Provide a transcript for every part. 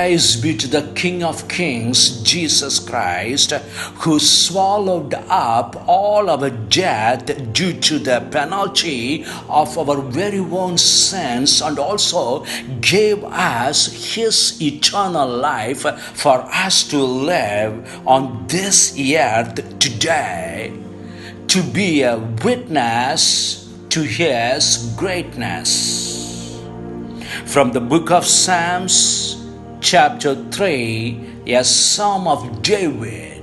Praise be to the King of Kings, Jesus Christ, who swallowed up all our death due to the penalty of our very own sins, and also gave us his eternal life for us to live on this earth today, to be a witness to his greatness. From the book of Psalms, chapter 3, a psalm of David,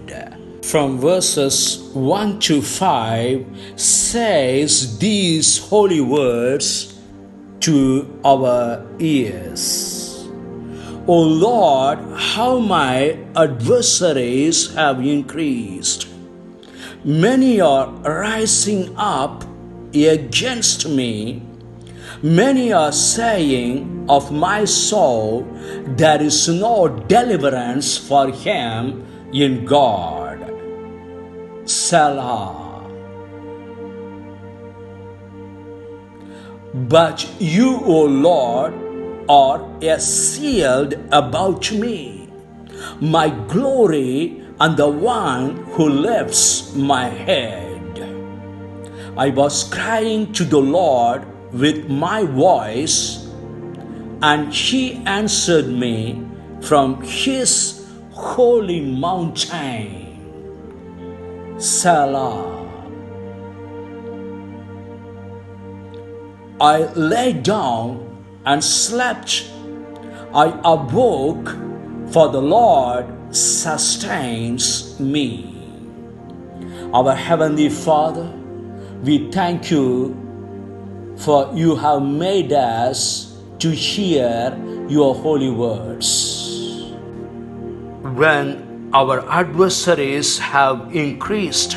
from verses 1 to 5, says these holy words to our ears. O Lord, how my adversaries have increased. Many are rising up against me. Many are saying of my soul, there is no deliverance for him in God. Selah. But you, O Lord, are a shield about me, my glory, and the one who lifts my head. I was crying to the Lord with my voice, and he answered me from his holy mountain. Selah. I lay down and slept. I awoke, for the Lord sustains me. Our Heavenly Father, we thank you for you have made us to hear your holy words. When our adversaries have increased,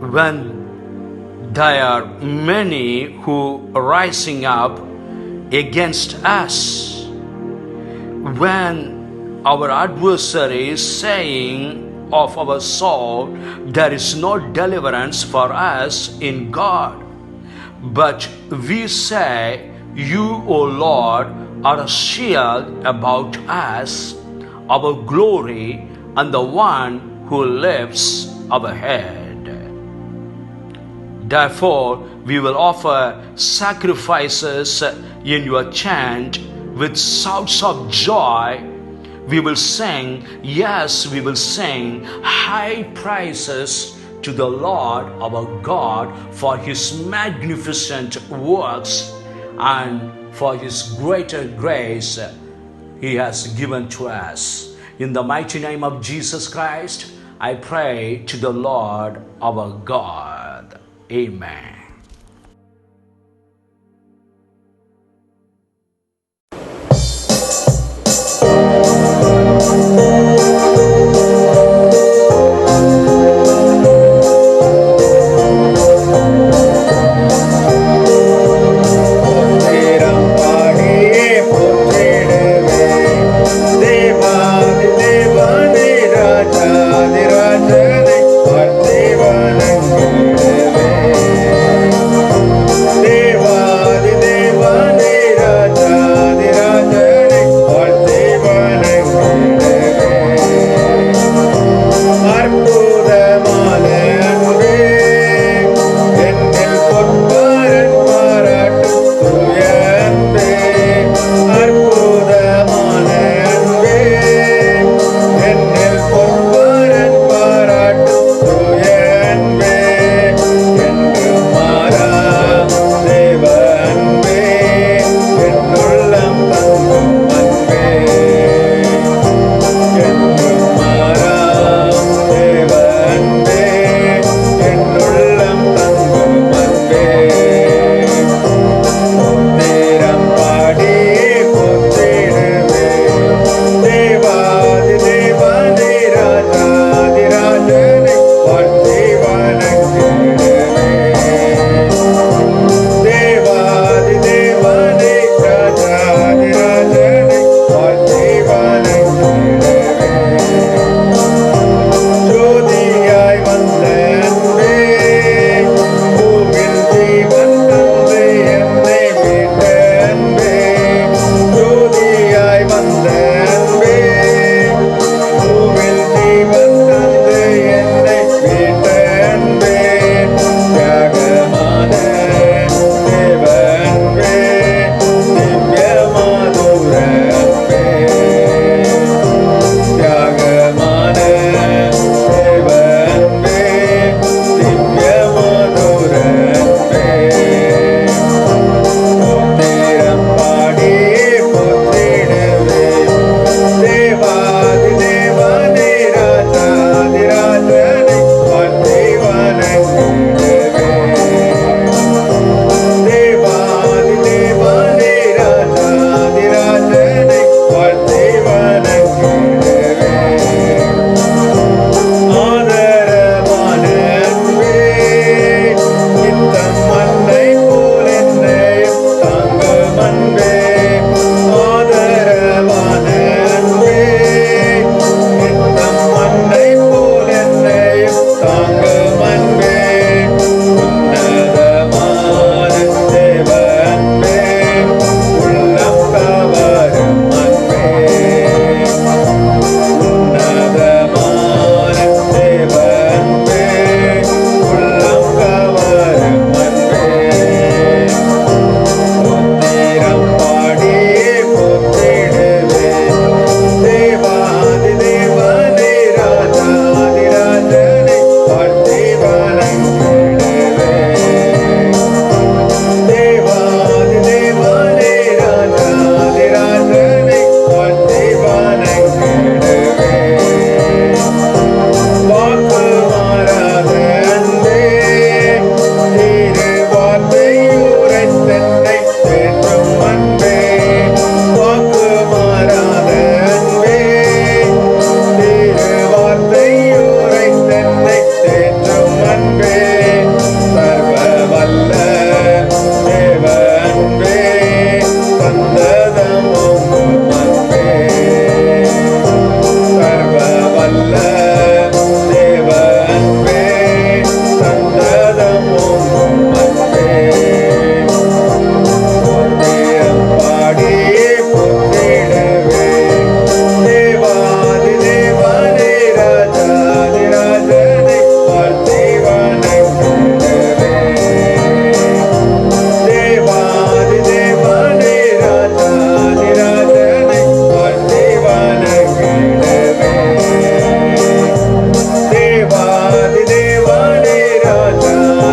when there are many who are rising up against us, when our adversaries saying of our soul, there is no deliverance for us in God. But we say, you, O Lord, are a shield about us, our glory, and the one who lifts our head. Therefore, we will offer sacrifices in your chant with shouts of joy. We will sing, yes, we will sing high praises to the Lord our God for his magnificent works and for his greater grace he has given to us. In the mighty name of Jesus Christ, I pray to the Lord our God. Amen. Raja, the Raja, the Raja,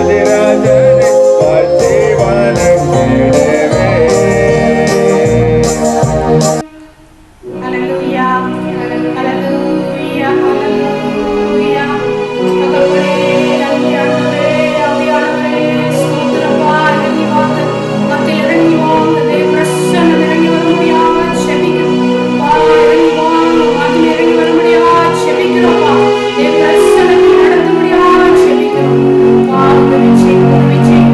ஆதிராஜனை வாழ்த்தி வணங்கிடுவே. ஹல்லேலூயா, ஹல்லேலூயா, ஹல்லேலூயா. தகப்பனே, நன்றி ஆண்டவரே, ஆவியானவரே, ஸ்தோத்திரப்பா. இறங்கி வாங்க, மத்தியில் இறங்கி வாங்க, தேவ பிரசன்னம் இறங்கி வரும்படியாக ஜெபிக்கிறோம். பா, இறங்கி வாங்க, மத்தியில் இறங்கி வரும்படியாக ஜெபிக்கிறோம்ப்பா. தேவ பிரசன்னத்தில் நடத்தும்படியாக ஜெபிக்கிறோம். பா, உதவி செய்யுங்க, உதவி செய்யுங்க.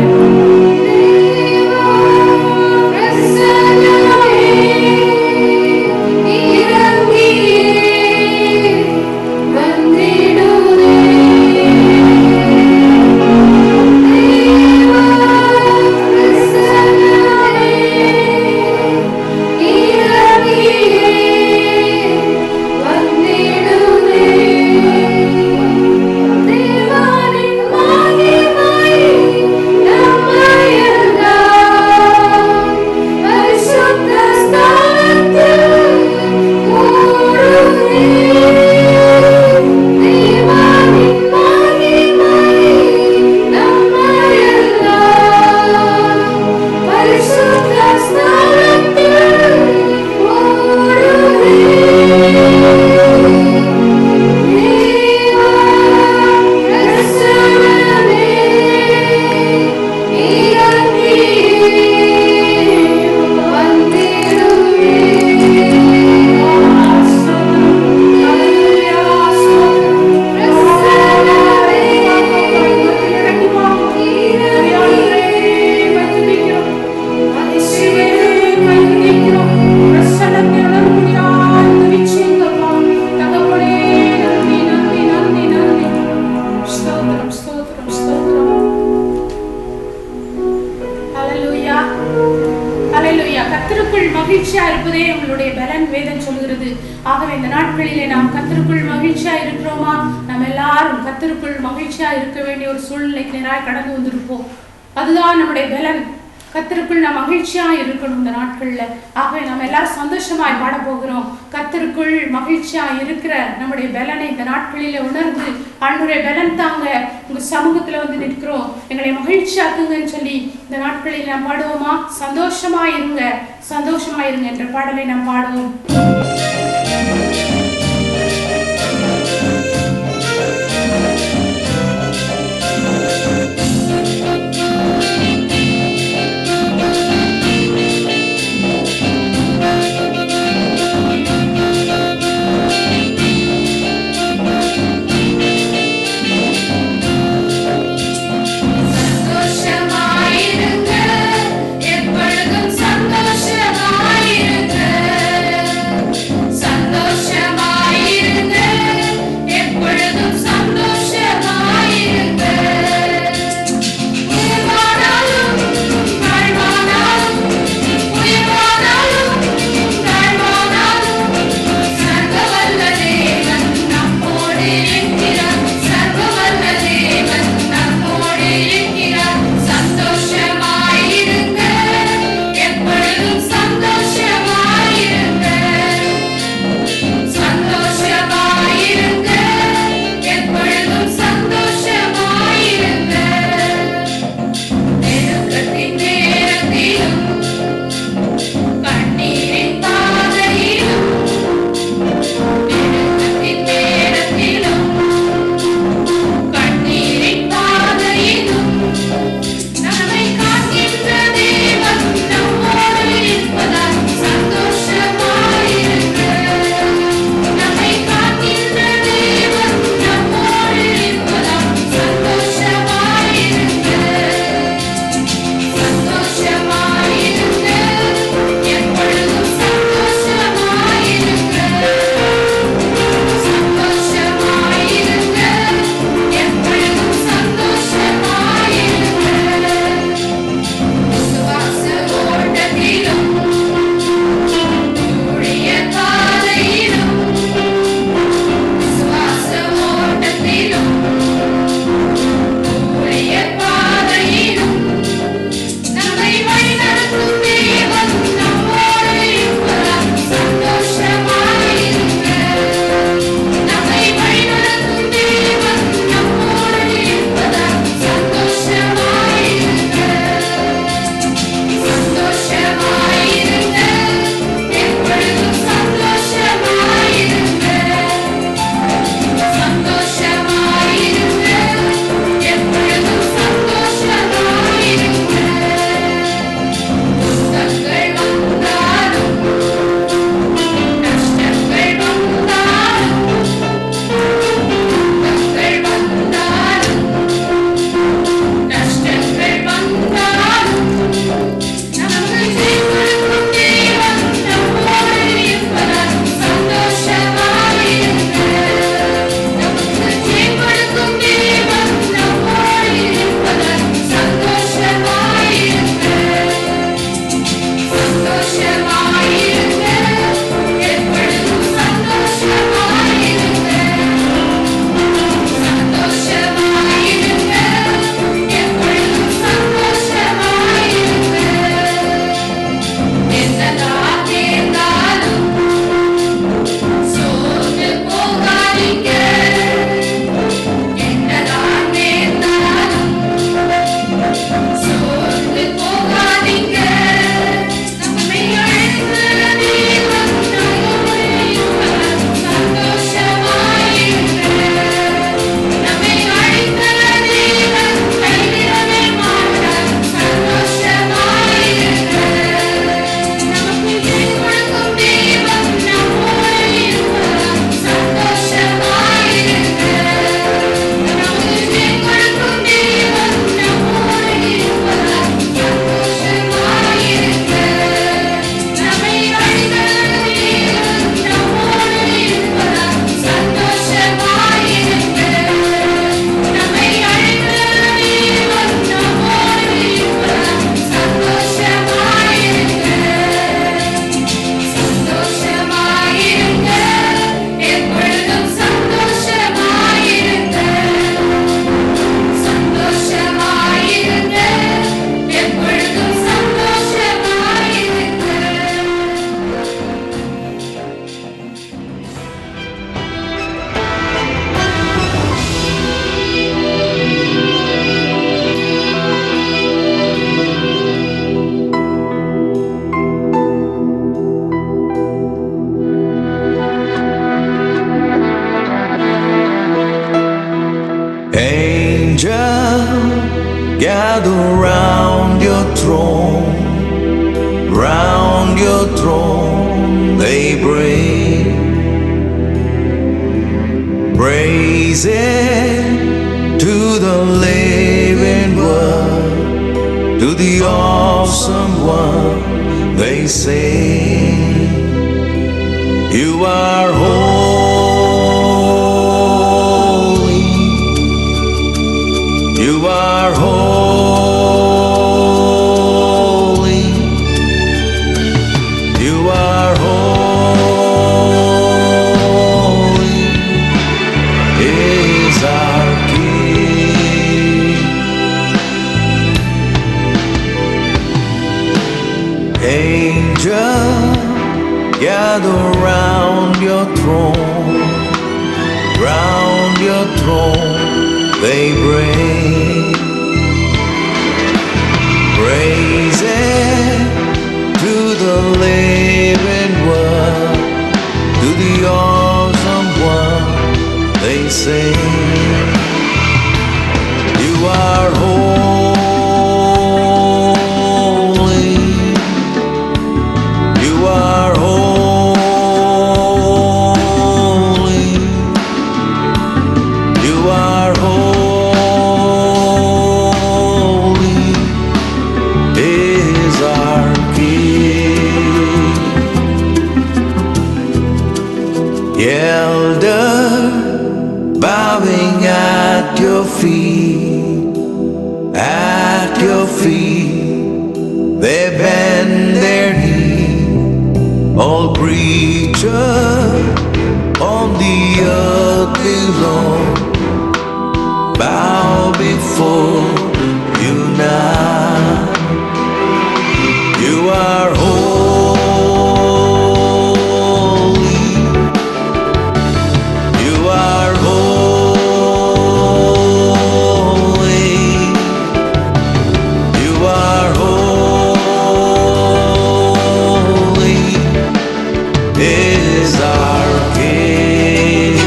கர்த்தருக்குள் மகிழ்ச்சியா இருப்பதே உங்களுடைய பலன் வேதம் சொல்கிறது. ஆகவே இந்த நாட்களிலே நாம் கர்த்தருக்குள் மகிழ்ச்சியா இருக்கிறோமா? நம்ம எல்லாரும் கர்த்தருக்குள் மகிழ்ச்சியா இருக்க வேண்டிய ஒரு சூழ்நிலைக்கு நேராக கடந்து வந்திருப்போம். அதுதான் நம்முடைய பலன். கர்த்தருக்குள் நாம் மகிழ்ச்சியா இருக்கணும் இந்த நாட்கள்ல. ஆகவே நம்ம எல்லாரும் சந்தோஷமாய் பாட போகிறோம். கர்த்தருக்குள் மகிழ்ச்சியா இருக்கிற நம்முடைய பலனை இந்த நாட்களில உணர்ந்து, ஆண்டவரே பலன் தாங்க, உங்க சமூகத்துல வந்து நிற்கிறோம், எங்களை மகிழ்ச்சியாக்குங்கன்னு சொல்லி இந்த நாட்களில் நாம் பாடுவோமா? சந்தோஷமா இருங்க, சந்தோஷமா இருங்க என்ற பாடலை நாம் பாடுவோம். சந்தோஷமாயிருங்க, எப்பொழுதும் சந்தோஷமாயிருங்க. gather round your throne they bring praises to the living one, to the awesome one they sing. You are holy, you are holy, you are holy, is our King. Angels gather round your throne, round your throne they bring praises to the living one, to the awesome one they sing. You are holy, you are holy, you are holy, is our King. Elder bowing at your feet, they bend their knee. All creatures on the earth below bow before you now. You are holy, you are holy, you are holy, is our King.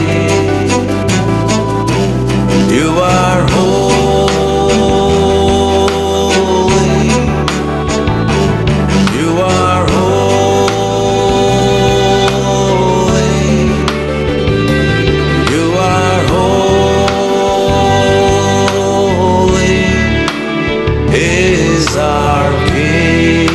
You are holy, you are holy, you are holy, is our King.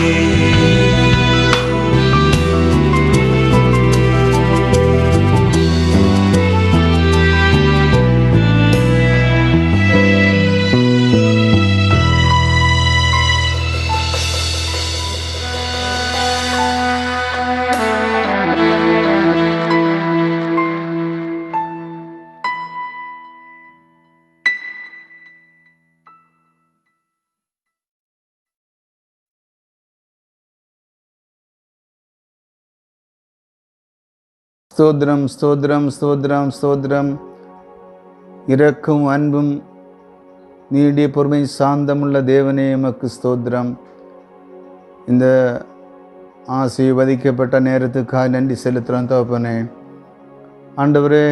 ஸ்தோத்திரம் ஸ்தோத்திரம் ஸ்தோத்திரம் ஸ்தோத்திரம். இரக்கும் அன்பும் நீடிய பொறுமை சாந்தமுள்ள தேவனே எமக்கு ஸ்தோத்திரம். இந்த ஆசீர்வதிக்கப்பட்ட நேரத்துக்காக நன்றி செலுத்துகிறோம் தகப்பனே. ஆண்டவரே,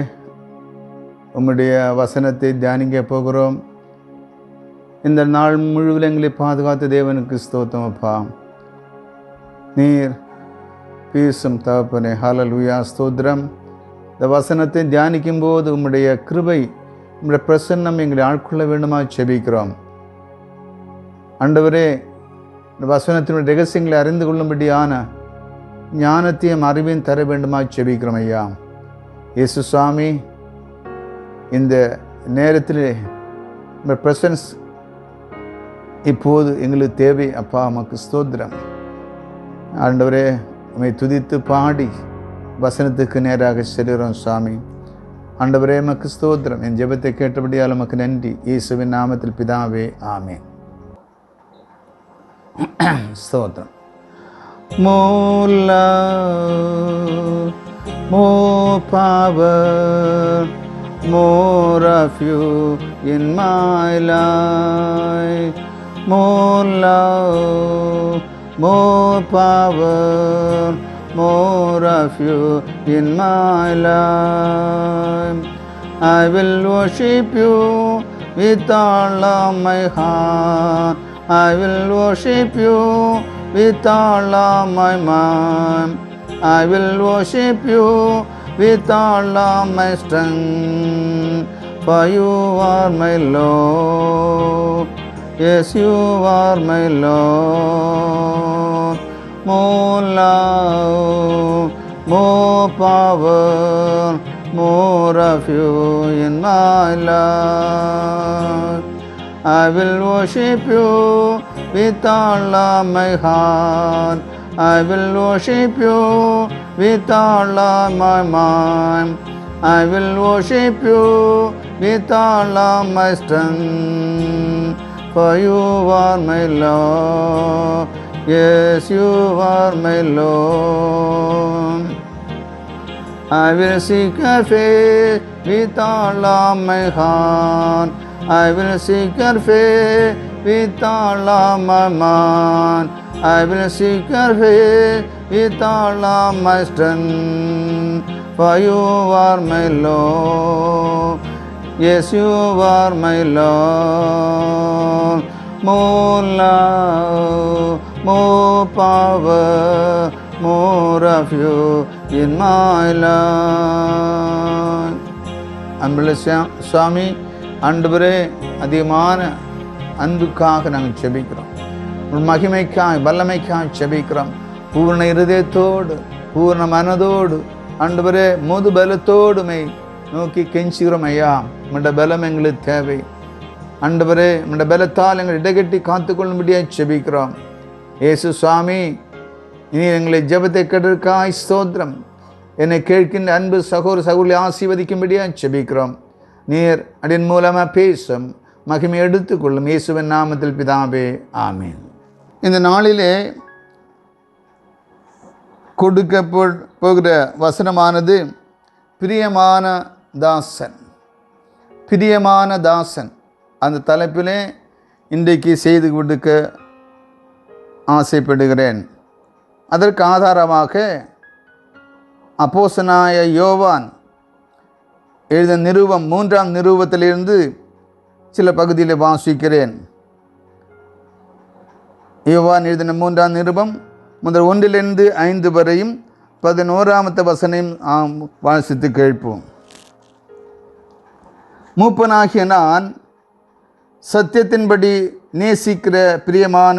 உம்முடைய வசனத்தை தியானிக்க போகிறோம். இந்த நாள் முழுவதும் எங்களை பாதுகாத்த தேவனுக்கு ஸ்தோத்திரம் அப்பா. நீர் பேசும் தகப்பனே. ஹல்லேலூயா, ஸ்தோத்திரம். இந்த வசனத்தை தியானிக்கும் போது உம்முடைய கிருபை, உம்முடைய பிரசன்னம் எங்களை ஆட்கொள்ள வேண்டுமா ஜெபிக்கிறோம். ஆண்டவரே, இந்த வசனத்தினுடைய ரகசியங்களை அறிந்து கொள்ளும்படியான ஞானத்தையும் அறிவையும் தர வேண்டுமா ஜெபிக்கிறோம் ஐயா. இயேசு சுவாமி, இந்த நேரத்தில் உம்முடைய பிரசன்ஸ் இப்போது எங்களுக்கு தேவை அப்பா. உமக்கு ஸ்தோத்திரம். ஆண்டவரே, உம்மை துதித்து பாடி வசனத்துக்கு நேராக செல்கிறோம் சுவாமி. ஆண்டவரே, உமக்கு ஸ்தோத்திரம். என் ஜெபத்தை கேட்டபடியால் உமக்கு நன்றி. இயேசுவின் நாமத்தில் பிதாவே, ஆமென். ஸ்தோத்திரம். More love, more power, more of you in my life. More love, more power, more of you in my life. I will worship you with all of my heart. I will worship you with all of my mind. I will worship you with all of my strength. For you are my Lord. Yes, you are my Lord. More love, more power, more of you in my life. I will worship you with all of my heart. I will worship you with all of my mind. I will worship you with all of my strength. For you are my Lord. Yes, you are my Lord. I will seek your face with all of my heart. I will seek your face with all of my mind. I will seek your face with all of my strength. For you are my Lord. Yes, you are my Lord. More love, more power, more of you in my life. அன்புள்ள சுவாமி, ஆண்டவரே, அதிகமான அன்புக்காக நாங்கள் செபிக்கிறோம். உன் மகிமைக்காய் வல்லமைக்காய் செபிக்கிறோம். பூர்ண இருதயத்தோடு, பூர்ண மனதோடு, ஆண்டவரே, முது பலத்தோடுமை நோக்கி கெஞ்சுகிறோம். ஐயா, உம்முடைய பலம் எங்களுக்கு தேவை. ஆண்டவரே, உம்முடைய பலத்தால் எங்களை இடைகட்டி காத்துக்கொள்ளும்படியாக செபிக்கிறோம். இயேசு சுவாமி, இனி எங்களை ஜெபத்தை கேட்டதற்காய் ஸ்தோத்திரம். என்னை கேட்கின்ற அன்பு சகோதரி ஆசீர்வதிக்கும்படியாக செபிக்கிறோம். நீர் அடின் மூலமாக பேசும், மகிமை எடுத்துக்கொள்ளும். இயேசுவின் நாமத்தில் பிதாவே, ஆமீன். இந்த நாளிலே கொடுக்க போகிற வசனமானது பிரியமான தாசன். பிரியமான தாசன் அந்த தலைப்பிலே இன்றைக்கு செய்து கொடுக்க ஆசைப்படுகிறேன். அதற்கு ஆதாரமாக அப்போஸ்தலனாய யோவான் எழுதிய நிருபம் 3ஆம் நிருபத்திலிருந்து சில பகுதியில் வாசிக்கிறேன். யோவான் எழுதின 3ஆம் நிருபம் முதல் 1 - 5 வரையும் 11ஆம் வசனையும் வாசித்து கேட்போம். மூப்பனாகிய நான் சத்தியத்தின்படி நேசிக்கிற பிரியமான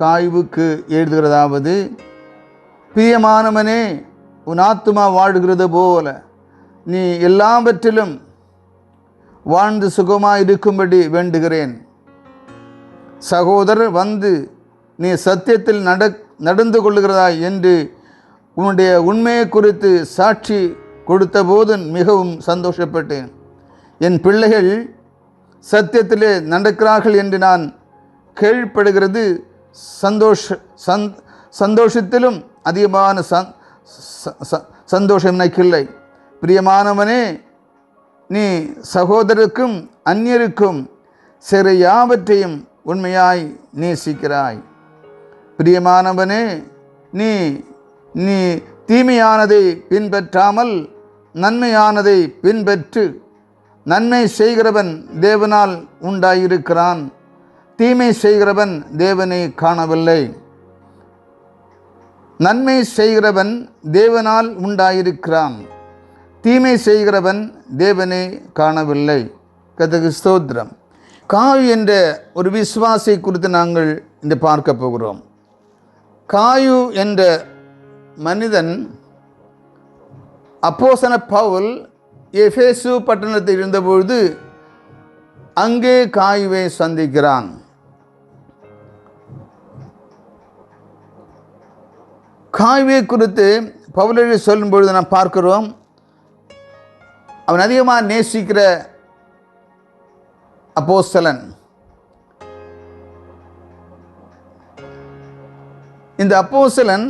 காயுவுக்கு எழுதுகிறதாவது, பிரியமானவனே, உன் ஆத்துமா வாழுகிறது போல நீ எல்லாவற்றிலும் வாழ்ந்து சுகமாக இருக்கும்படி வேண்டுகிறேன். சகோதரர் வந்து நீ சத்தியத்தில் நடந்து கொள்ளுகிறதா என்று உன்னுடைய உண்மையை குறித்து சாட்சி கொடுத்தபோது மிகவும் சந்தோஷப்பட்டேன். என் பிள்ளைகள் சத்தியத்திலே நடக்கிறார்கள் என்று நான் கேள்விப்படுகிறது சந்தோஷத்திலும் அதிகமான சந்தோஷம் எனக்கில்லை. பிரியமானவனே, நீ சகோதரருக்கும் அந்நியருக்கும் சிற யாவற்றையும் உண்மையாய் நேசிக்கிறாய். பிரியமானவனே, நீ நீ தீமையானதை பின்பற்றாமல் நன்மையானதை பின்பற்று. நன்மை செய்கிறவன் தேவனால் உண்டாயிருக்கிறான், தீமை செய்கிறவன் தேவனை காணவில்லை. நன்மை செய்கிறவன் தேவனால் உண்டாயிருக்கிறான், தீமை செய்கிறவன் தேவனை காணவில்லை. கர்த்தருக்கு ஸ்தோத்திரம். காயு என்ற ஒரு விசுவாசை குறித்து நாங்கள் இன்று பார்க்க போகிறோம். காயு என்ற மனிதன் அப்போஸ்தலனான பவுல் எபேசு பட்டணத்தில் இருந்தபொழுது அங்கே காயுவை சந்திக்கிறான். காயுவை குறித்து பவுல் சொல்லும் பொழுது நாம் பார்க்கிறோம், அவன் அதிகமாக நேசிக்கிற அப்போஸ்தலன். இந்த அப்போஸ்தலன்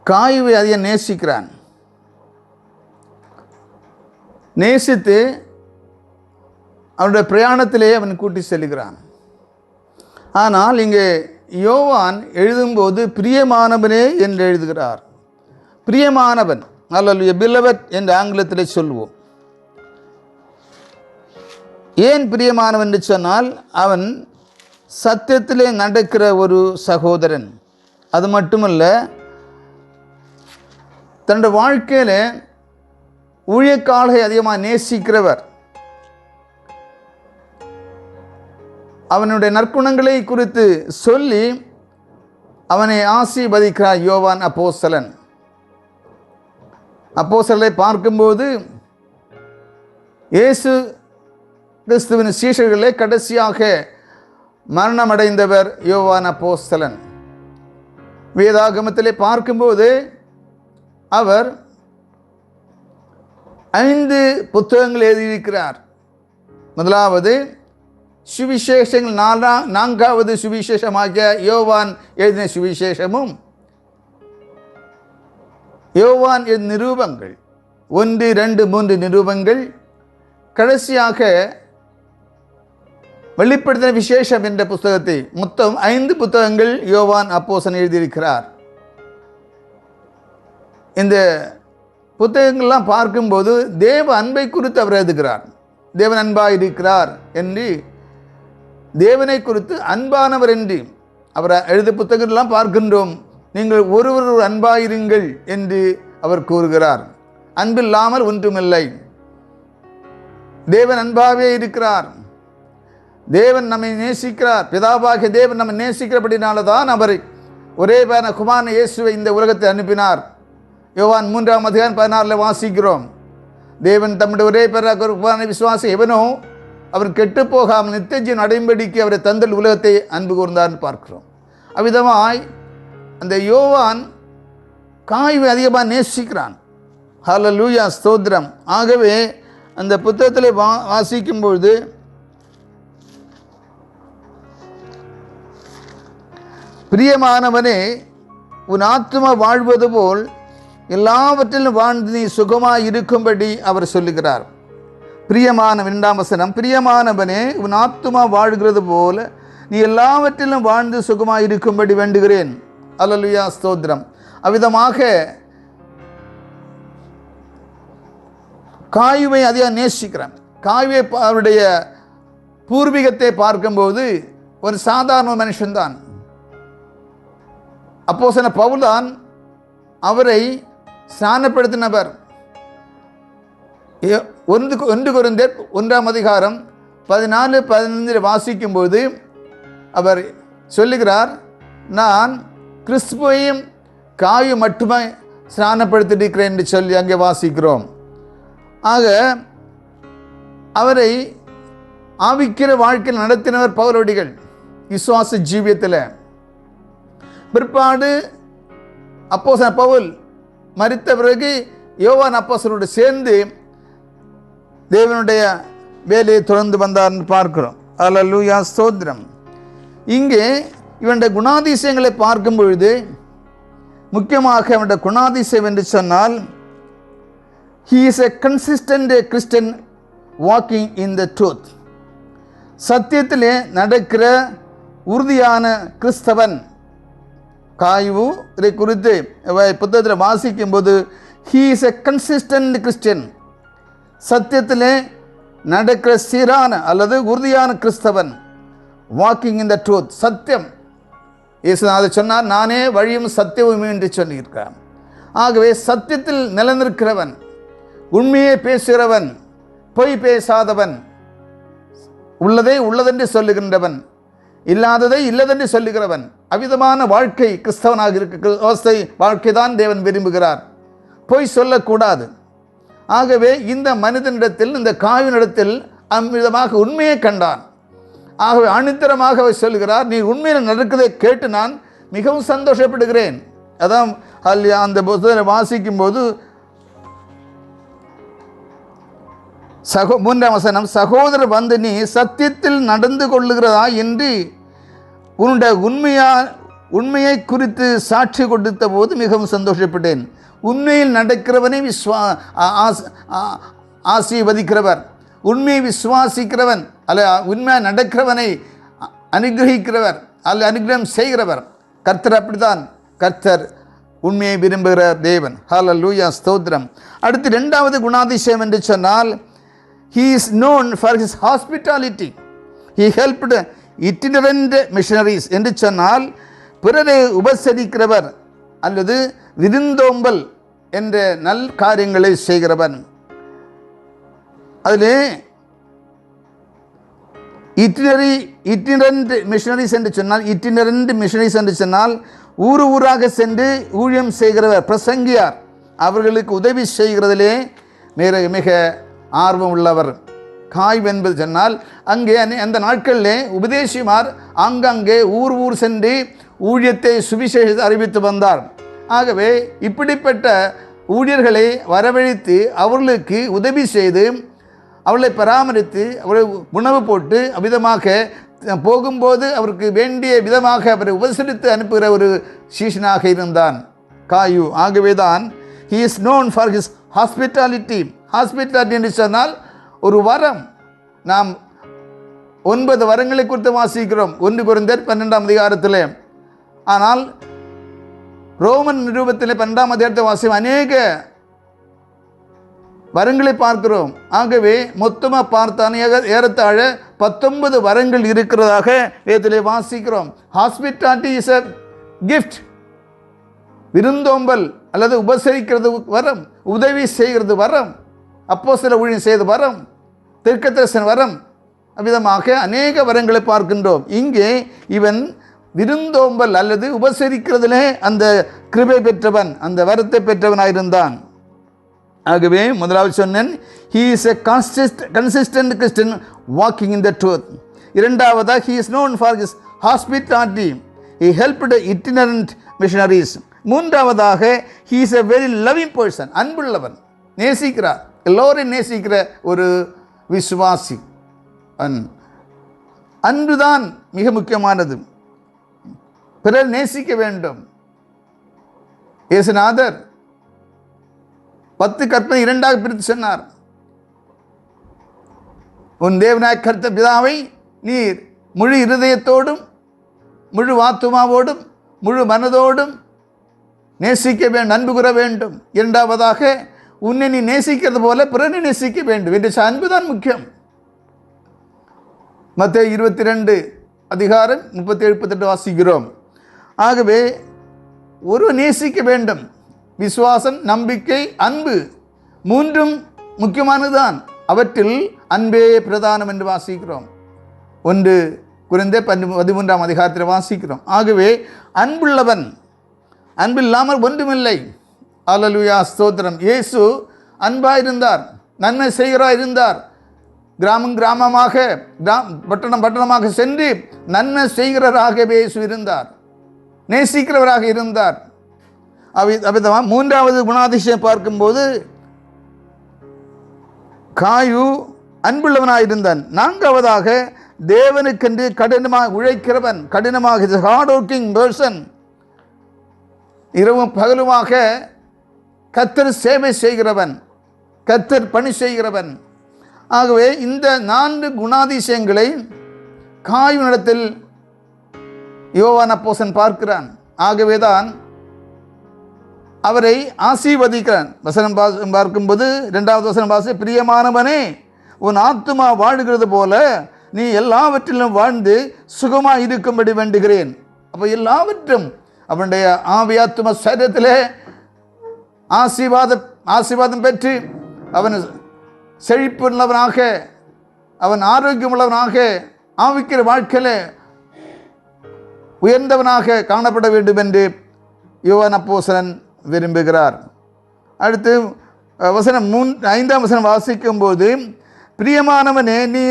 காயுவை அதிகம் நேசிக்கிறான். நேசித்து அவனுடைய பிரயாணத்திலே அவன் கூட்டி செல்கிறான். ஆனால் இங்கே யோவான் எழுதும்போது பிரியமானவனே என்று எழுதுகிறார். பிரியமானவன் அல்லேலூயா, beloved என்று ஆங்கிலத்திலே சொல்லுவோம். ஏன் பிரியமானவன் என்று சொன்னால், அவன் சத்தியத்திலே நடக்கிற ஒரு சகோதரன். அது மட்டுமல்ல, தன்னுடைய வாழ்க்கையில் ஊழியக்காரரை அதிகமாக நேசிக்கிறவர். அவனுடைய நற்குணங்களை குறித்து சொல்லி அவனை ஆசீர்வதிக்கிறார் யோவான் அப்போஸ்தலன். அப்போஸ்தலரை பார்க்கும்போது இயேசு கிறிஸ்துவின் சீஷர்களே கடைசியாக மரணமடைந்தவர் யோவான் அப்போஸ்தலன். வேதாகமத்திலே பார்க்கும்போது அவர் 5 புத்தகங்கள் எழுதியிருக்கிறார். முதலாவது சுவிசேஷங்கள், 4வது சுவிசேஷமாகிய யோவான் எழுதின சுவிசேஷமும், யோவான் நிரூபங்கள் 1, 2, 3 நிரூபங்கள், கடைசியாக வெளிப்படுத்தின விசேஷம் என்ற புத்தகத்தை, மொத்தம் 5 புத்தகங்கள் யோவான் அப்போஸ்தலன் எழுதியிருக்கிறார். இந்த புத்தகங்கள்லாம் பார்க்கும்போது தேவ அன்பை குறித்து அவர் எழுதுகிறார். தேவன் அன்பாக இருக்கிறார் என்று, தேவனை குறித்து அன்பானவர் என்று அவர் எழுத புத்தகங்கள்லாம் பார்க்கின்றோம். நீங்கள் ஒருவர் அன்பாயிருங்கள் என்று அவர் கூறுகிறார். அன்பில்லாமல் ஒன்றுமில்லை. தேவன் அன்பாகவே இருக்கிறார். தேவன் நம்மை நேசிக்கிறார். பிதாவாகிய தேவன் நம்மை நேசிக்கிறபடினால தான் அவர் ஒரே பேரான குமாரன் இயேசுவை இந்த உலகத்தை அனுப்பினார். யோவான் 3ஆம் அதிகாரம் 16 வாசிக்கிறோம். தேவன் தம்முடைய ஒரே பேரான குமாரனை விசுவாசி எவனோ அவர் கெட்டு போகாமல் நித்திய ஜீவன் அடையும்படிக்கு அவரை தந்தல் உலகத்தை அன்பு கூர்ந்தார்னு பார்க்கிறோம். அவ்விதமாய் அந்த யோவான் காய்வை அதிகமாக நேசிக்கிறான். ஹல்லேலூயா, ஸ்தோத்திரம். ஆகவே அந்த புத்தகத்தில் வாசிக்கும் பொழுது பிரியமானவனே, உன் ஆத்துமா வாழ்வது போல் எல்லாவற்றிலும் வாழ்ந்து நீ சுகமாய் இருக்கும்படி அவர் சொல்லுகிறார். பிரியமான 2ஆம் வசனம், பிரியமானவனே உன் ஆத்துமா வாழ்கிறது போல நீ எல்லாவற்றிலும் வாழ்ந்து சுகமாய் இருக்கும்படி வேண்டுகிறேன். அல்லேலூயா, ஸ்தோத்திரம். அவ்விதமாக காயுவை அதிகம் நேசிக்கிறான். காயுவை அவருடைய பூர்வீகத்தை பார்க்கும்போது ஒரு சாதாரண மனுஷன்தான். அப்போஸ்தலன் பவுல்தான் அவரை ஸ்நானப்படுத்தினவர். 1 கொரிந்தியர் 1ஆம் அதிகாரம் 14-15 வாசிக்கும்போது அவர் சொல்லுகிறார், நான் கிறிஸ்துவையும் காயும் மட்டுமே ஸ்நானப்படுத்தியிருக்கிறேன் என்று சொல்லி அங்கே வாசிக்கிறோம். ஆக அவரை ஆவிக்கிற வாழ்க்கையில் நடத்தினவர் பவுலடிகள் விசுவாச ஜீவியத்தில். பிற்பாடு அப்போஸ்தலன் பவுல் மரித்த பிறகு யோவான் அப்போஸ்தலனோடு சேர்ந்து தேவனுடைய வேலையை தொடர்ந்து வந்தார்னு பார்க்கிறோம். அல்லேலூயா, ஸ்தோத்திரம். இங்கே இவனுடைய குணாதிசயங்களை பார்க்கும் பொழுது முக்கியமாக அவனுடைய குணாதிசயம் என்று சொன்னால், he is a consistent Christian walking in the truth. சத்தியத்திலே நடக்கிற உறுதியான கிறிஸ்தவன். காய்வு இதை குறித்து புத்தகத்தில் வாசிக்கும் போது he is a consistent Christian, சத்தியத்திலே நடக்கிற சீரான அல்லது உறுதியான கிறிஸ்தவன். வாக்கிங் இன் த ட்ரூத், சத்தியம். இயேசு அதை சொன்னார், நானே வழியும் சத்தியமும் என்று சொல்லியிருக்கிறான். ஆகவே சத்தியத்தில் நிலைநிற்கிறவன், உண்மையை பேசுகிறவன், பொய் பேசாதவன், உள்ளதை உள்ளதென்று சொல்லுகின்றவன், இல்லாததை இல்லதென்று சொல்லுகிறவன். அவ்விதமான வாழ்க்கை கிறிஸ்தவனாக இருக்க வாழ்க்கை தான் தேவன் விரும்புகிறார். பொய் சொல்லக்கூடாது. ஆகவே இந்த மனிதனிடத்தில், இந்த காவினிடத்தில் அவ்விதமாக உண்மையை கண்டான். ஆகவே அனுத்தரமாக அவர் சொல்கிறார், நீ உண்மையில் நடக்கிறதை கேட்டு நான் மிகவும் சந்தோஷப்படுகிறேன். அதான் அந்த புத்தகத்தை வாசிக்கும் போது 3ஆம் வசனம், சகோதரர் வந்து நீ சத்தியத்தில் நடந்து கொள்ளுகிறதா என்று உன்னுடைய உண்மையை குறித்து சாட்சி கொடுத்த போது மிகவும் சந்தோஷப்பட்டேன். உண்மையில் நடக்கிறவனை ஆசீர்வதிக்கிறவர், உண்மையை விசுவாசிக்கிறவன் அல்ல உண்மையாக நடக்கிறவனை அனுகிரகிக்கிறவர் அல்ல அனுகிரகம் செய்கிறவர் கர்த்தர். அப்படித்தான் கர்த்தர் உண்மையை விரும்புகிற தேவன். ஹல்லேலூயா, ஸ்தோத்திரம். அடுத்து இரண்டாவது குணாதிசயம் என்று சொன்னால், he is known for his hospitality. he helped itinerant missionaries என்று சொன்னால் பிறரை உபசரிக்கிறவர் அல்லது விருந்தோம்பல் என்ற நல் காரியங்களை செய்கிறவன். அதிலே இட்டினரண்ட் மிஷனரிஸ் என்று சொன்னால் ஊர் ஊராக சென்று ஊழியம் செய்கிறவர், பிரசங்கியார். அவர்களுக்கு உதவி செய்கிறதிலே மிக ஆர்வம் உள்ளவர். காய்வு என்பது சொன்னால் அங்கே அந்த நாட்களிலே உபதேசிமார் ஆங்காங்கே ஊர் சென்று ஊழியத்தை சுவிசேஷத்தை அறிவித்து வந்தார். ஆகவே இப்படிப்பட்ட ஊழியர்களை வரவழைத்து அவர்களுக்கு உதவி செய்து அவளை பராமரித்து அவளை உணவு போட்டு அவ்விதமாக போகும்போது அவருக்கு வேண்டிய விதமாக அவரை உபசரித்து அனுப்புகிற ஒரு சீஷனாக இருந்தான் காயு. ஆகவேதான் he is known for his hospitality. Hospitality என்று சொன்னால் ஒரு வரம். நாம் 9 வரங்களை குறித்து வாசிக்கிறோம் 1 கொரிந்தியர் 12ஆம் அதிகாரத்தில். ஆனால் ரோமன் நிருபத்தில் 12ஆம் அதிகாரத்தை வாசிக்கும் அநேக வரங்களை பார்க்கிறோம். ஆகவே மொத்தமாக பார்த்தான் ஏறத்தாழ 19 வரங்கள் இருக்கிறதாக வேதத்திலே வாசிக்கிறோம். Hospitality is a gift. விருந்தோம்பல் அல்லது உபசரிக்கிறது வரம், உதவி செய்கிறது வரம், அப்போஸ்தல ஊழியம் செய்த வரம், தீர்க்கதரிசன வரம், அவ்விதமாக அநேக வரங்களை பார்க்கின்றோம். இங்கே இவன் விருந்தோம்பல் அல்லது உபசரிக்கிறதிலே அந்த கிருபை பெற்றவன், அந்த வரத்தை பெற்றவனாயிருந்தான். ஆகவே முதலாவது சொன்னேன், he is a consistent Christian walking in the truth. இரண்டாவதாக he is known for his hospitality. he helped itinerant missionaries. மூன்றாவதாக he is a very loving person. அன்புள்ளவன், நேசிக்கிறார், எல்லோரையும் நேசிக்கிற ஒரு விசுவாசி. அன்புதான் மிக முக்கியமானது. பிறர் நேசிக்க வேண்டும். இயேசுநாதர் 10 கற்பனை 2ஆக பிரித்து சொன்னார். உன் தேவனாய் கர்த்த பிதாவை நீர் முழு இருதயத்தோடும் முழு ஆத்துமாவோடும் முழு மனதோடும் நேசிக்க வேண்டும், அன்பு கூற வேண்டும். இரண்டாவதாக உன்னை நீ நேசிக்கிறது போல பிறனை நேசிக்க வேண்டும் என்று அன்புதான் முக்கியம். மத்தேயு 22 அதிகாரம் 37-38 வாசிக்கிறோம். ஆகவே ஒரு நேசிக்க வேண்டும். விசுவாசம், நம்பிக்கை, அன்பு மூன்றும் முக்கியமானதுதான். அவற்றில் அன்பே பிரதானம் என்று வாசிக்கிறோம். 1 கொரிந்தியர் 13ஆம் அதிகாரத்தில் வாசிக்கிறோம். ஆகவே அன்புள்ளவன், அன்பில்லாமல் ஒன்றுமில்லை. அல்லேலூயா, ஸ்தோத்திரம். இயேசு அன்பாயிருந்தார், நன்மை செய்கிறாயிருந்தார். கிராமமாக பட்டணமாக சென்று நன்மை செய்கிறவராகவே இயேசு இருந்தார், நேசிக்கிறவராக இருந்தார். அவ்விதமாக மூன்றாவது குணாதிசயம் பார்க்கும்போது காயு அன்புள்ளவனாயிருந்தான். நான்காவதாக தேவனுக்கென்று கடினமாக உழைக்கிறவன், கடினமாக ஹார்ட் ஒர்க்கிங் பர்சன், இரவும் பகலுமாக கர்த்தர் சேவை செய்கிறவன், கர்த்தர் பணி செய்கிறவன். ஆகவே இந்த 4 குணாதிசயங்களை காயுனிடத்தில் யோவான் அப்போஸ்தலன் பார்க்கிறான். ஆகவேதான் அவரை ஆசீர்வதிக்கிறான். வசனம் பார்க்கும்போது 2வது வசனம் வாசி, பிரியமானவனே உன் ஆத்துமா வாழுகிறது போல நீ எல்லாவற்றிலும் வாழ்ந்து சுகமாக இருக்கும்படி வேண்டுகிறேன். அப்போ எல்லாவற்றும் அவனுடைய ஆவியாத்தும சரீரத்திலே ஆசீர்வாதம் பெற்று அவன் செழிப்புள்ளவனாக, அவன் ஆரோக்கியமுள்ளவனாக, ஆவிக்கிற வாழ்க்கையில் உயர்ந்தவனாக காணப்பட வேண்டும் என்று யோவான் அப்போஸ்தலன் விரும்புகிறார். அடுத்து வசனம் 5ஆம் வசனம் வாசிக்கும்போது, பிரியமானவனே நீ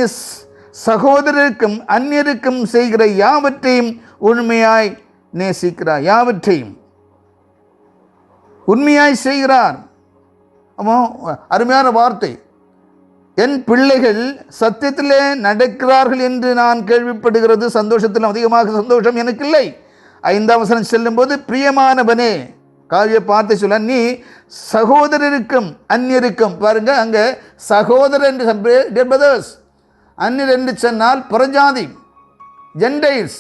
சகோதரருக்கும் அந்நியருக்கும் செய்கிற யாவற்றையும் உண்மையாய் நேசிக்கிறார். யாவற்றையும் உண்மையாய் செய்கிறார். அருமையான வார்த்தை. என் பிள்ளைகள் சத்தியத்திலே நடக்கிறார்கள் என்று நான் கேள்விப்படுகிறது சந்தோஷத்திலும் அதிகமாக சந்தோஷம் எனக்கு இல்லை. 5ஆம் வசனம் செல்லும்போது, பிரியமானவனே காவிய பார்த்து சொல்ல, நீ சகோதரருக்கும் அந்நியருக்கும், பாருங்க அங்க சகோதரர் என்று பிரதர்ஸ், அந்நியர் என்று சொன்னால் புறஜாதி, ஜென்டைல்ஸ்.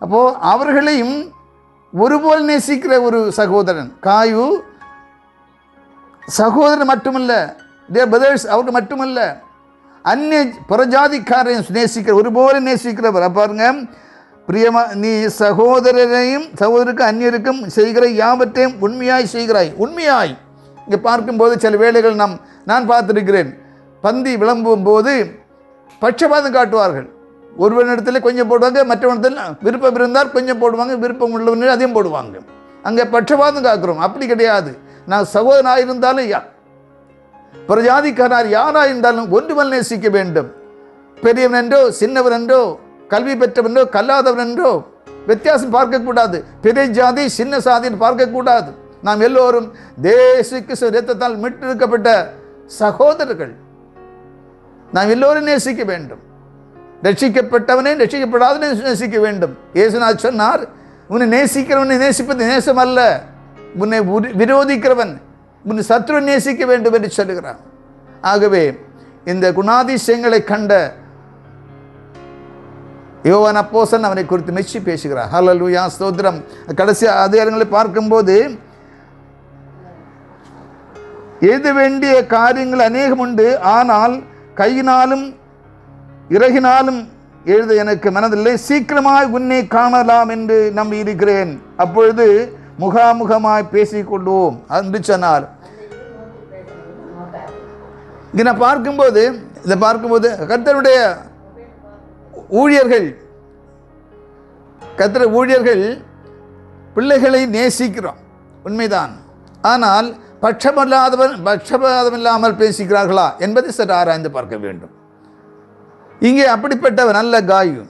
அப்போ அவர்களையும் ஒருபோல் நேசிக்கிற ஒரு சகோதரன். காயு சகோதரன் மட்டுமல்ல, பிரதர்ஸ் அவர் மட்டுமல்ல, அந்நிய புறஜாதிக்காரையும் நேசிக்கிற ஒருபோல நேசிக்கிறவர். பாருங்க, பிரியமா நீ சகோதரருக்கு அந்நியருக்கும் செய்கிற யாவற்றையும் உண்மையாய் செய்கிறாய். உண்மையாய் இங்கே பார்க்கும்போது சில வேளைகள் நான் பார்த்துருக்கிறேன், பந்தி விளம்பும் போது பட்சபாதம் காட்டுவார்கள். ஒருவனிடத்தில் கொஞ்சம் போடுவாங்க, மற்றவனிடத்தில் விருப்பம் இருந்தால் கொஞ்சம் போடுவாங்க, விருப்பம் உள்ளவர்கள் அதையும் போடுவாங்க. அங்கே பட்சபாதம் காக்கிறோம். அப்படி கிடையாது. நான் சகோதரனாக இருந்தாலும் பிரஜாதிக்காரர் யாராக இருந்தாலும் ஒன்றுமல் நேசிக்க வேண்டும். பெரியவன் என்றோ சின்னவன் என்றோ கல்வி பெற்றவன் என்றோ கல்லாதவன் என்றோ வித்தியாசம் பார்க்கக்கூடாது. பெரிய ஜாதி சின்ன சாதின்னு பார்க்கக்கூடாது. நாம் எல்லோரும் தேசுக்கு இரத்தத்தால் மீட்டெடுக்கப்பட்ட சகோதரர்கள். நாம் எல்லோரும் நேசிக்க வேண்டும். ரட்சிக்கப்பட்டவனே ரட்சிக்கப்படாதவனே நேசிக்க வேண்டும். இயேசுநாதர் சொன்னார், உன்னை நேசிக்கிறவனை நேசிப்பது நேசம் அல்ல, உன்னை விரோதிக்கிறவன் உன்னை சத்ரு நேசிக்க வேண்டும் என்று சொல்லுகிறான். ஆகவே இந்த குணாதிசயங்களை கண்ட யோவான் அப்போஸ்தலன் அவனை குறித்து மெச்சி பேசுகிறார். ஹல்லேலூயா, ஸ்தோத்திரம். கடைசி அதிகாரங்களை பார்க்கும்போது எழுத வேண்டிய காரியங்கள் அநேகம் உண்டு, ஆனால் கையினாலும் இறகினாலும் எழுத எனக்கு மனதில்லை. சீக்கிரமாய் உன்னை காணலாம் என்று நம்பி இருக்கிறேன். அப்பொழுது முகாமுகமாய் பேசிக்கொள்வோம் என்று சொன்னார். இதை பார்க்கும்போது கர்த்தருடைய ஊழியர்கள் பிள்ளைகளை நேசிக்கிறோம், உண்மைதான். ஆனால் பட்சபாதம் இல்லாமல் பேசுகிறார்களா என்பதை சற்று ஆராய்ந்து பார்க்க வேண்டும். இங்கே அப்படிப்பட்டவன் நல்ல காயு,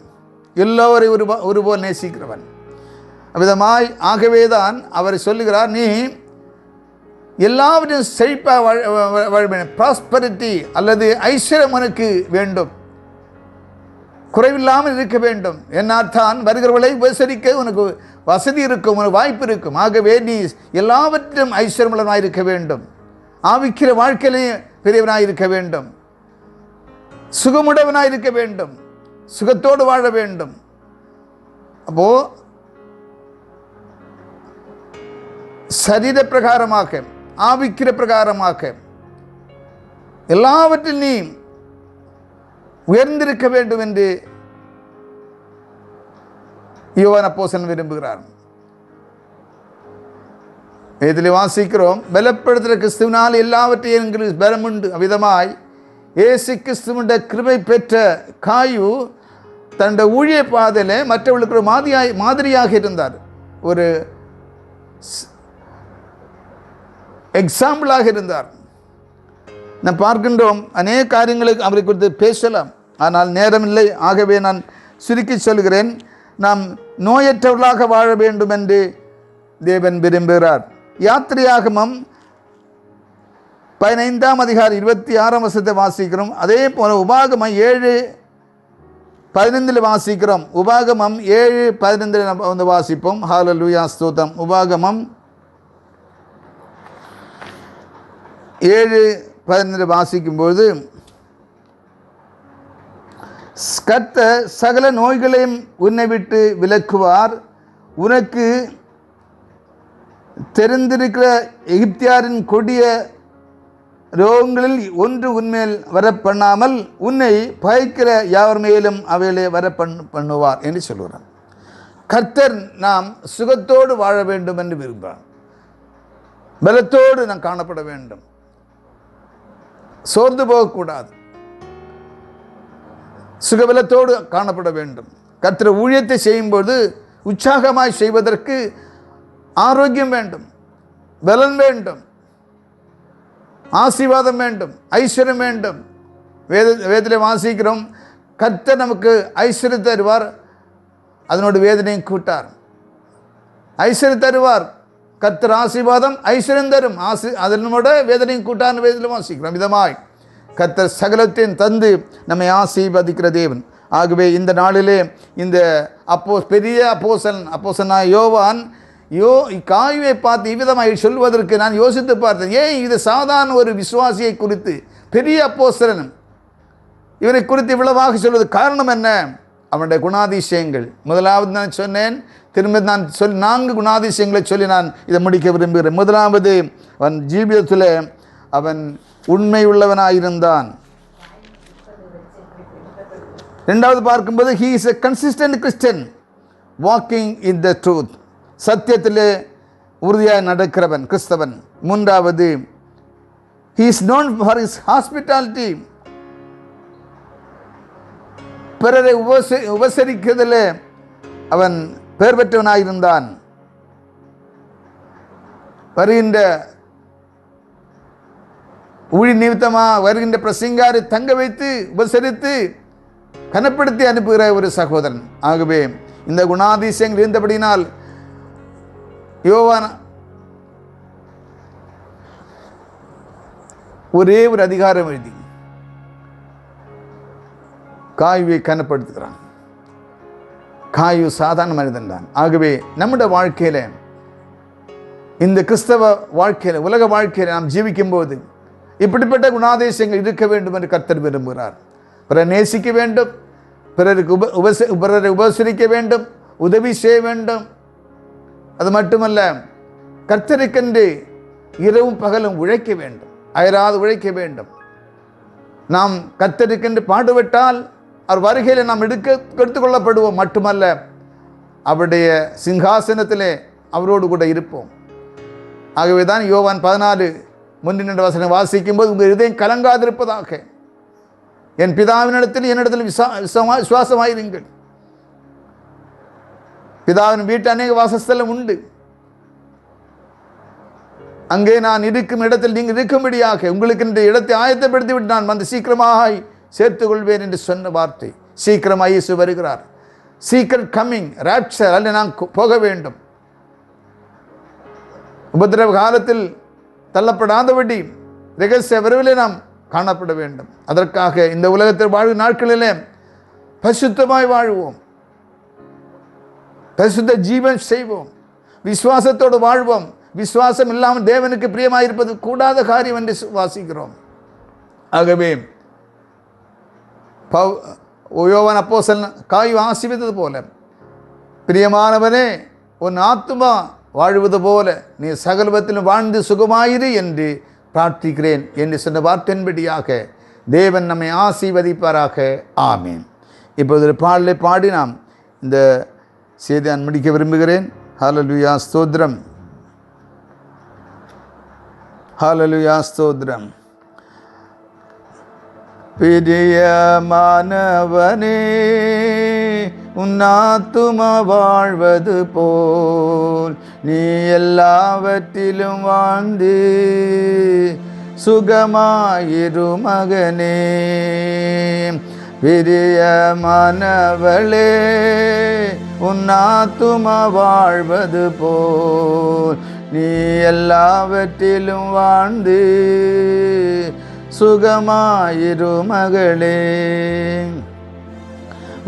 எல்லோரையும் ஒருபோல் நேசிக்கிறவன் விதமாய். ஆகவேதான் அவர் சொல்லுகிறார், நீ எல்லாவற்றையும் செழிப்பாக வாழ வேண்டும். ப்ராஸ்பரிட்டி அல்லது ஐஸ்வர்யம் உனக்கு வேண்டும், குறைவில்லாமல் இருக்க வேண்டும். என்னால் தான் வருகிறவர்களை உபசரிக்க உனக்கு வசதி இருக்கும், உனக்கு வாய்ப்பு இருக்கும். ஆகவே நீ எல்லாவற்றிலும் ஐஸ்வர்யமுள்ளவனாக இருக்க வேண்டும். ஆவிக்கிற வாழ்க்கையிலே பெரியவனாக இருக்க வேண்டும், சுகமுடையவனாக இருக்க வேண்டும், சுகத்தோடு வாழ வேண்டும். அப்போ சரீர பிரகாரமாக ஆவிக்கிற பிரகாரமாக எல்லாவற்றில் நீ உயர்ந்திருக்க வேண்டும் என்று யோவான் அப்போஸ்தலன் விரும்புகிறார். இதில் வாசிக்கிறோம், பலப்படுத்துகிற கிறிஸ்துவினால் எல்லாவற்றையும் எங்களுக்கு பலம் உண்டு. அவ்விதமாய் இயேசு கிறிஸ்துவினுடைய கிருபை பெற்ற காயு தன்னுடைய ஊழிய பாதையில் மற்றவர்களுக்கு ஒரு மாதிரியாக இருந்தார், ஒரு எக்ஸாம்பிளாக இருந்தார். நாம் பார்க்கின்றோம், அநேக காரியங்களுக்கு அவரை குறித்து பேசலாம், ஆனால் நேரமில்லை. ஆகவே நான் சுருக்கி சொல்கிறேன், நாம் நோயற்றவர்களாக வாழ வேண்டும் என்று தேவன் விரும்புகிறார். யாத்திரையாகமம் 15ஆம் அதிகாரம் 26ஆம் வசனத்தை வாசிக்கிறோம். அதே போல உபாகமம் 7:15 வாசிக்கிறோம். உபாகமம் 7:15 வந்து வாசிப்போம். ஹல்லேலூயா, ஸ்தோத்திரம். உபாகமம் 7:15 வாசிக்கும்போது, கர்த்தர் சகல நோய்களையும் உன்னை விட்டு விலக்குவார், உனக்கு தெரிந்திருக்கிற எகிப்தியாரின் கொடிய ரோகங்களில் ஒன்று உன்மேல் வரப்பண்ணாமல் உன்னை பயக்கிற யாவர் மேலும் அவைகளை வரப்பண்ணுவார் என்று சொல்கிறார். கர்த்தர் நாம் சுகத்தோடு வாழ வேண்டும் என்று விரும்புகிறார். பலத்தோடு நாம் காணப்பட வேண்டும், சோர்ந்து போகக்கூடாது, சுகபலத்தோடு காணப்பட வேண்டும். கர்த்தர் ஊழியத்தை செய்யும்போது உற்சாகமாய் செய்வதற்கு ஆரோக்கியம் வேண்டும், பலன் வேண்டும், ஆசீர்வாதம் வேண்டும், ஐஸ்வர்யம் வேண்டும். வேதத்தில் வாசிக்கிறோம், கர்த்தர் நமக்கு ஐஸ்வர்யம் தருவார், அதனோடு வேதனையும் கூட்டார். ஐஸ்வர்யம் தருவார், கர்த்தர் ஆசீர்வாதம் ஐஸ்வர்யம் தரும், அதனோட வேதனையும் கூட்டான்னு வேதத்தில் வாசிக்கிறோம். விதமாய் கர்த்தர் சகலத்தையும் தந்து நம்மை ஆசீர்வதிக்கிற தேவன். ஆகவே இந்த நாளிலே இந்த பெரிய அப்போஸ்தலனான யோவான் காயுவை பார்த்து இவ்விதமாக சொல்வதற்கு நான் யோசித்து பார்த்தேன். ஏன் இது சாதாரண ஒரு விசுவாசியை குறித்து பெரிய அப்போஸ்தலன் இவரை குறித்து இவ்வளவாக சொல்வது காரணம் என்ன? அவனுடைய குணாதிசயங்கள். முதலாவது நான் சொன்னேன், திரும்ப நான் 4 குணாதிசயங்களை சொல்லி நான் இதை முடிக்க விரும்புகிறேன். முதலாவது, அவன் ஜீவிதத்தில் அவன் உண்மை உள்ளவனாயிருந்தான். ரெண்டாவது பார்க்கும்போது, he is a consistent Christian walking in the truth. சத்தியத்திலே உறுதியாக நடக்கிறவன் கிறிஸ்தவன். மூன்றாவது, he is known for his hospitality. பிறரை உபசரிக்கிறதில் அவன் பெயர் பெற்றவனாயிருந்தான். வருகின்ற ஊழி நிமித்தமாக வருகின்ற பிரசங்காரை தங்க வைத்து உபசரித்து கனப்படுத்தி அனுப்புகிற ஒரு சகோதரன். ஆகவே இந்த குணாதிசயங்கள் இருந்தபடினால் யோவான் ஒரே ஒரு அதிகாரம் எழுதி காயுவை கனப்படுத்துகிறான். காயு சாதாரண மனிதன் தான். ஆகவே நம்முடைய வாழ்க்கையில, இந்த கிறிஸ்தவ வாழ்க்கையில, உலக வாழ்க்கையில நாம் ஜீவிக்கும் போது இப்படிப்பட்ட குணாதிசயங்கள் இருக்க வேண்டும் என்று கர்த்தர் விரும்புகிறார். பிறரை நேசிக்க வேண்டும், பிறரை உபசரிக்க வேண்டும், உதவி செய்ய வேண்டும். அது மட்டுமல்ல, கர்த்தருக்கென்று இரவும் பகலும் உழைக்க வேண்டும், அயராது உழைக்க வேண்டும். நாம் கர்த்தருக்கென்று பாடுபட்டால் அவர் வருகையில் நாம் எடுத்துக்கொள்ளப்படுவோம். மட்டுமல்ல, அவருடைய சிங்காசனத்திலே அவரோடு கூட இருப்போம். ஆகவே தான் யோவான் 14:3 வாசிக்கும் போது, உங்கள் இதயம் கலங்காதிருப்பதாக, என் பிதாவினிடத்தில் என்னிடத்தில் விசுவாசமாயிருங்கள். பிதாவின் வீட்டு அநேக வாசஸ்தலம் உண்டு, அங்கே நான் இருக்கும் இடத்தில் நீங்கள் இருக்கும்படியாக உங்களுக்கு இந்த இடத்தை ஆயத்தப்படுத்தி விட்டு நான் வந்து சீக்கிரமாக சேர்த்துக் கொள்வேன் என்று சொன்ன வார்த்தை. சீக்கிரமாக இயேசு வருகிறார். சீக்கிரம் கம்மிங், ராப்சர், அல்ல நான் போக வேண்டும். உபத்திரவ காலத்தில் தள்ளப்படாதபடி ரகசிய விரைவிலே நாம் காணப்பட வேண்டும். அதற்காக இந்த உலகத்தில் வாழும் நாட்களிலே பரிசுத்தமாய் வாழ்வோம், பரிசுத்த ஜீவன் செய்வோம், விசுவாசத்தோடு வாழ்வோம். விசுவாசம் இல்லாமல் தேவனுக்கு பிரியமாயிருப்பது கூடாத காரியம் என்று வாசிக்கிறோம். ஆகவே யோவான் அப்போஸ்தலன் காயு ஆசீர்வதித்தது போல, பிரியமானவனே, உன் ஆத்துமா வாழ்வது போல நீ சகலவத்திலும் வாழ்ந்து சுகமாயிரு என்று பிரார்த்திக்கிறேன் என்று சொன்ன வார்த்தையின்படியாக தேவன் நம்மை ஆசீர்வதிப்பாராக. ஆமேன். இப்போது ஒரு பாடலை பாடி நாம் இந்த செய்தியை நான் முடிக்க விரும்புகிறேன். ஹல்லேலூயா, ஸ்தோத்திரம், ஹல்லேலூயா, ஸ்தோத்திரம். பிரியமானவனே, உன்னாத்துமா வாழ்வது போல் நீ எல்லாவற்றிலும் வாழ்ந்து சுகமாயிரு மகனே. பிரியமானவளே, உன்னாத்துமா வாழ்வது போல் நீ எல்லாவற்றிலும் வாழ்ந்து சுகமாயிரு மகளே.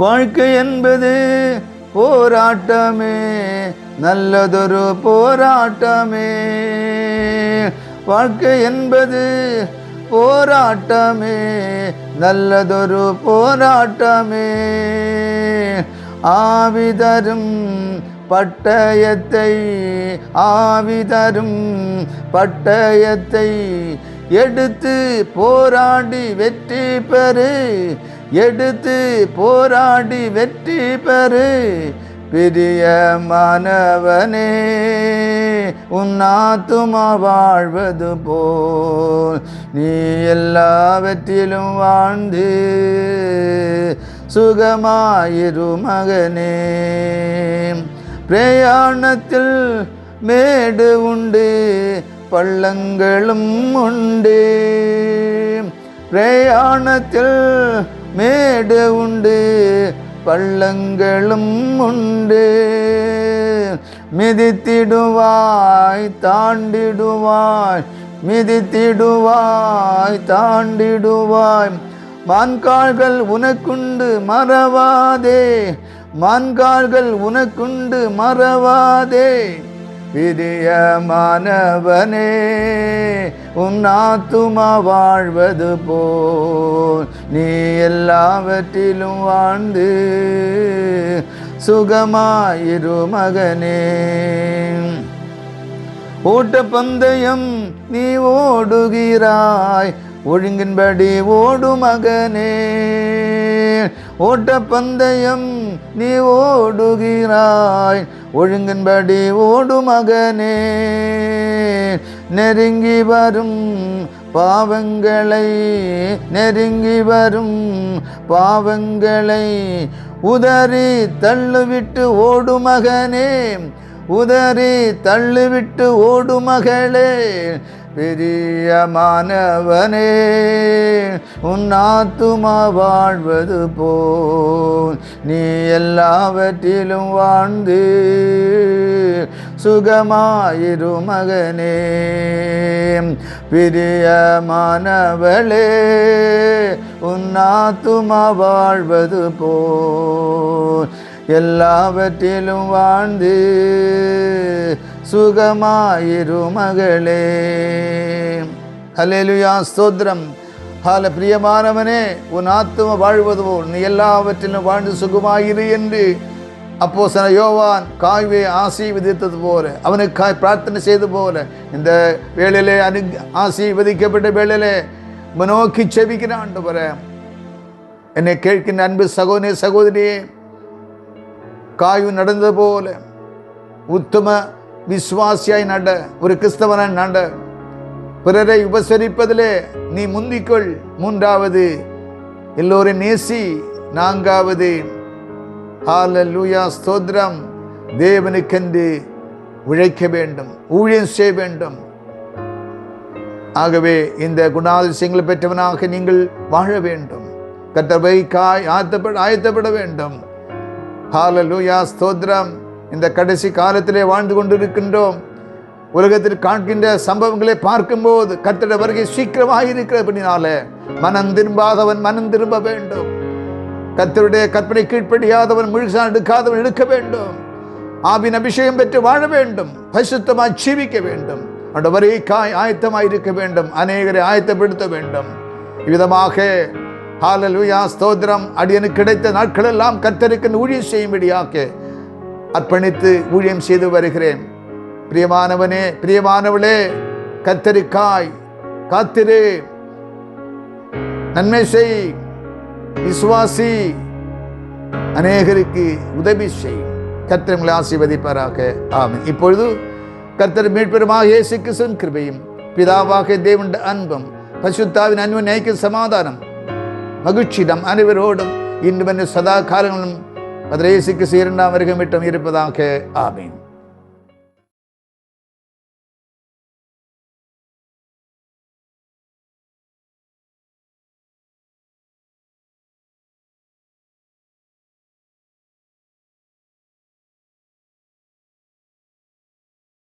வாழ்க்கை என்பது போராட்டமே, நல்லதொரு போராட்டமே. வாழ்க்கை என்பது போராட்டமே, நல்லதொரு போராட்டமே. ஆவிதரும் பட்டயத்தை, ஆவிதரும் பட்டயத்தை எடுத்து போராடி வெற்றி பெறு, எடுத்து போராடி வெற்றி பெறு. பிரியமானவனே, உன் ஆத்துமா வாழ்வது போல் நீ எல்லாவற்றிலும் வாழ்ந்து சுகமாயிரு மகனே. பிரயாணத்தில் மேடு உண்டு, பள்ளங்களும் உண்டு. பிரயாணத்தில் மேடு உண்டு, பள்ளங்களும் உண்டு. மிதித்திடுவாய் தாண்டிடுவாய், மிதித்திடுவாய் தாண்டிடுவாய். மான்கால்கள் உனக்குண்டு மறவாதே, மான்கால்கள் உனக்குண்டு மறவாதே. பிரியமானவனே உன் ஆத்துமா வாழ்வது போல் நீ எல்லாவற்றிலும் வாழ்ந்து சுகமாயிரு மகனே. ஓட்ட பந்தயம் நீ ஓடுகிறாய், ஒழுங்கின்படி ஓடு மகனே. ஓட்ட பந்தயம் நீ ஓடுகிறாய், ஒழுங்கின்படி ஓடு மகனே. நெருங்கி வரும் பாவங்களை, நெருங்கி வரும் பாவங்களை உதறி தள்ளுவிட்டு ஓடு மகனே, உதறி தள்ளுவிட்டு ஓடு மகளே. பிரியமானவனே உன் ஆத்துமா வாழ்வது போல் நீ எல்லாவற்றிலும் வாழ்ந்து சுகமாயிரு மகனே. பிரியமானவளே உன் ஆத்துமா வாழ்வது போல் எல்லாவற்றிலும் வாழ்ந்து சுகமாயிரு மகளே. ஹல்லேலூயா, ஸ்தோத்திரம். ஹால பிரியமானவனே உன் ஆத்தும வாழ்வது போல் நீ எல்லாவற்றிலும் வாழ்ந்து சுகமாயிரு என்று அப்போஸ்தலன் யோவான் காய்வை ஆசீர்வதித்தது போல, அவனுக்காய் பிரார்த்தனை செய்து போல, இந்த வேளையிலே ஆசீர்வதிக்கப்பட்ட வேளையிலே நோக்கி செபிக்கிற ஆண்டவரே, என்னை கேட்கின்ற அன்பு சகோதரனே சகோதரியே, காயு நடந்தது போல உத்தம விசுவாசியாய் நட, ஒரு கிறிஸ்தவனாய் நட. பிறரை உபசரிப்பதிலே நீ முந்திக்கொள். மூன்றாவது எல்லோரும் நேசி. நான்காவது ஹல்லேலூயா, ஸ்தோத்திரம், தேவனுக்கென்று உழைக்க வேண்டும், ஊழியம் செய்ய வேண்டும். ஆகவே இந்த குணாதிசயங்களை பெற்றவனாக நீங்கள் வாழ வேண்டும். கர்த்தருக்காய் ஆயத்தப்பட வேண்டும். ஹல்லேலூயா, ஸ்தோத்திரம். இந்த கடைசி காலத்திலே வாழ்ந்து கொண்டிருக்கின்றோம். உலகத்தில் காண்கின்ற சம்பவங்களை பார்க்கும்போது கர்த்தருடைய வருகை சீக்கிரமாக இருக்கிறபடினால மனம் திரும்பாதவன் மனம் திரும்ப வேண்டும். கர்த்தருடைய கற்பனை கீழ்ப்படியாதவன் முழுசான் எடுக்காதவன் எடுக்க வேண்டும். ஆவின் அபிஷேகம் பெற்று வாழ வேண்டும். பரிசுத்தமாய் ஜீவிக்க வேண்டும். அவருடைய வருகைக்காய் ஆயத்தமாய் இருக்க வேண்டும். அநேகரை ஆயத்தப்படுத்த வேண்டும். இவ்விதமாக ஹல்லேலூயா, ஸ்தோத்திரம், அடியனுக்கு கிடைத்த நாட்கள் எல்லாம் கர்த்தருக்கு ஊழியம் செய்யும்படியாக அர்ப்பணித்து ஊழியம் செய்து வருகிறேன். பிரியமானவனே, பிரியமானவளே, கர்த்தருக்காய் காத்திரு, நன்மை செய், விசுவாசி, அநேகருக்கு உதவி செய். கர்த்தர் உங்களை ஆசீர்வதிப்பாராக. ஆமென். இப்பொழுது கர்த்தர் மீட்பெருமாக இயேசு கிறிஸ்துவின் கிருபையும் பிதாவாக தேவனுடைய அன்பும் பரிசுத்தாவின் அன்பும் ஐக்கிய சமாதானம் மகிழ்ச்சி நம் அனைவரோடும் இன்று சதா காலங்களும் இயேசு கிறிஸ்து இரண்டாம் வருகை மட்டும் இருப்பதாக. ஆமென்.